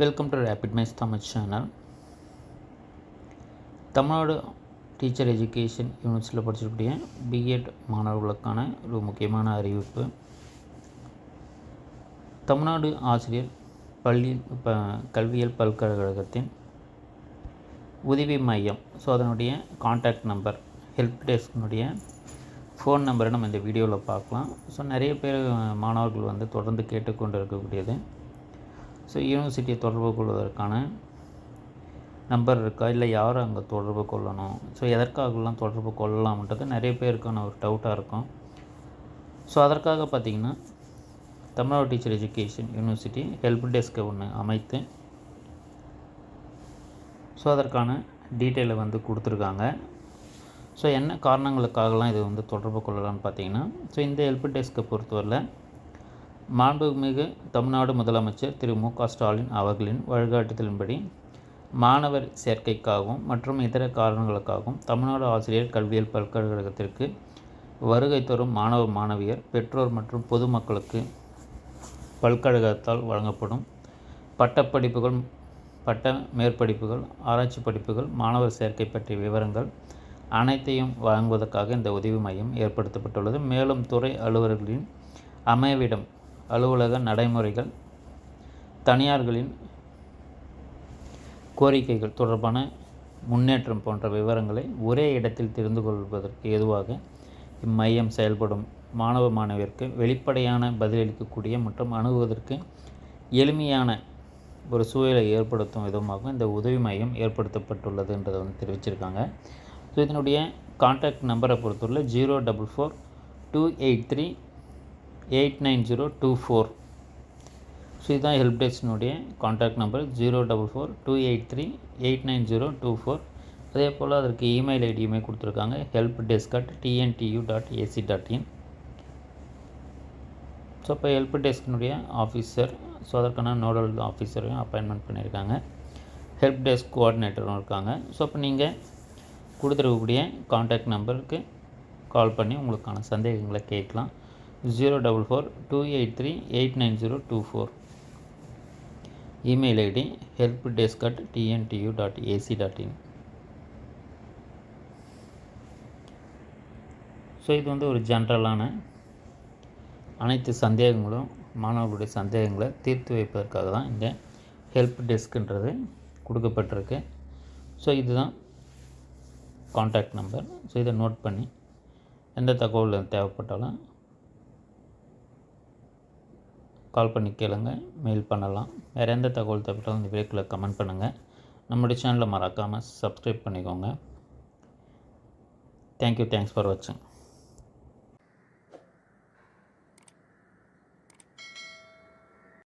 Welcome to Rapid Mice Tamil channel. Tamil Nadu teacher education யூனிவர்சிட்டியில் படிச்சிருக்கக்கூடிய BEd மாணவர்களுக்கான ஒரு முக்கியமான அறிவிப்பு. தமிழ்நாடு ஆசிரியர் கல்வியியல் பல்கலைக்கழகத்தின் உதவி மையம், ஸோ அதனுடைய கான்டாக்ட் நம்பர், ஹெல்ப் டெஸ்கினுடைய ஃபோன் நம்பரை நம்ம இந்த வீடியோவில் பார்க்கலாம். ஸோ நிறைய பேர் மாணவர்கள் தொடர்ந்து கேட்டுக்கொண்டு இருக்கக்கூடியது, ஸோ யூனிவர்சிட்டியை தொடர்பு கொள்வதற்கான நம்பர் இருக்கா, இல்லை யாரும் அங்கே தொடர்பு கொள்ளணும், ஸோ எதற்காகலாம் தொடர்பு கொள்ளலாம்ன்றது நிறைய பேருக்கான ஒரு டவுட்டாக இருக்கும். ஸோ அதற்காக பார்த்திங்கன்னா Tamil Nadu teacher education university help டெஸ்க்கை ஒன்று அமைத்து ஸோ அதற்கான டீட்டெயிலை கொடுத்துருக்காங்க. ஸோ என்ன காரணங்களுக்காகலாம் இது தொடர்பு கொள்ளலாம்னு பார்த்திங்கன்னா, ஸோ இந்த ஹெல்ப் டெஸ்க்கை பொறுத்தவரையில் மாண்புமிகு தமிழ்நாடு முதலமைச்சர் திரு மு.க. ஸ்டாலின் அவர்களின் வழிகாட்டுதலின்படி மாணவர் சேர்க்கைக்காகவும் மற்றும் இதர காரணங்களுக்காகவும் தமிழ்நாடு ஆசிரியர் கல்வியியல் பல்கலைக்கழகத்திற்கு வருகை தரும் மாணவ மாணவியர், பெற்றோர் மற்றும் பொதுமக்களுக்கு பல்கலைக்கழகத்தால் வழங்கப்படும் பட்டப்படிப்புகள், பட்ட மேற்படிப்புகள், ஆராய்ச்சி படிப்புகள், மாணவர் சேர்க்கை பற்றிய விவரங்கள் அனைத்தையும் வழங்குவதற்காக இந்த உதவி மையம் ஏற்படுத்தப்பட்டுள்ளது. மேலும் துறை அலுவலர்களின் அமைவிடம், அலுவலக நடைமுறைகள், தனியார்களின் கோரிக்கைகள் தொடர்பான முன்னேற்றம் போன்ற விவரங்களை ஒரே இடத்தில் தெரிந்து கொள்வதற்கு ஏதுவாக இம்மையம் செயல்படும். மாணவ மாணவியருக்கு வெளிப்படையான பதிலளிக்கக்கூடிய மற்றும் அணுகுவதற்கு எளிமையான ஒரு சூழலை ஏற்படுத்தும் விதமாக இந்த உதவி மையம் ஏற்படுத்தப்பட்டுள்ளதுன்றதை தெரிவிச்சிருக்காங்க. ஸோ இதனுடைய கான்டாக்ட் நம்பரை பொறுத்தவரை 044-283-89024. ஸோ இதுதான் ஹெல்ப் டெஸ்கினுடைய கான்டாக்ட் நம்பர் 044-283-89024. அதே போல் அதற்கு இமெயில் ஐடியுமே கொடுத்துருக்காங்க, helpdesk@tntu.ac.in. ஸோ இப்போ ஹெல்ப் டெஸ்கினுடைய ஆஃபீஸர், ஸோ அதற்கான நோடல் ஆஃபீஸரையும் அப்பாயின்மெண்ட் பண்ணியிருக்காங்க, ஹெல்ப் டெஸ்க் கோஆர்டினேட்டரும் இருக்காங்க. ஸோ இப்போ நீங்கள் கொடுத்துருக்கக்கூடிய கான்டாக்ட் நம்பருக்கு கால் பண்ணி உங்களுக்கான சந்தேகங்களை கேட்கலாம். 044-283-89024. Email ID helpdesk@tntu.ac.in. ஸோ இது ஒரு ஜென்ரலான அனைத்து சந்தேகங்களும், மாணவர்களுடைய சந்தேகங்களை தீர்த்து வைப்பதற்காக தான் இந்த ஹெல்ப் டெஸ்க்குன்றது கொடுக்கப்பட்டிருக்கு. ஸோ இதுதான் கான்டாக்ட் நம்பர். ஸோ இதை நோட் பண்ணி எந்த தகவல் தேவைப்பட்டாலும் கால் பண்ணி கேளுங்க, மெயில் பண்ணலாம். வேறு எந்த தகவல் தேவைப்பட்டாலும் இந்த வீடியோக்குள்ளே கமெண்ட் பண்ணுங்கள். நம்முடைய சேனலை மறக்காமல் சப்ஸ்கிரைப் பண்ணிக்கோங்க. தேங்க்யூ, தேங்க்ஸ் ஃபார் வாட்சிங்.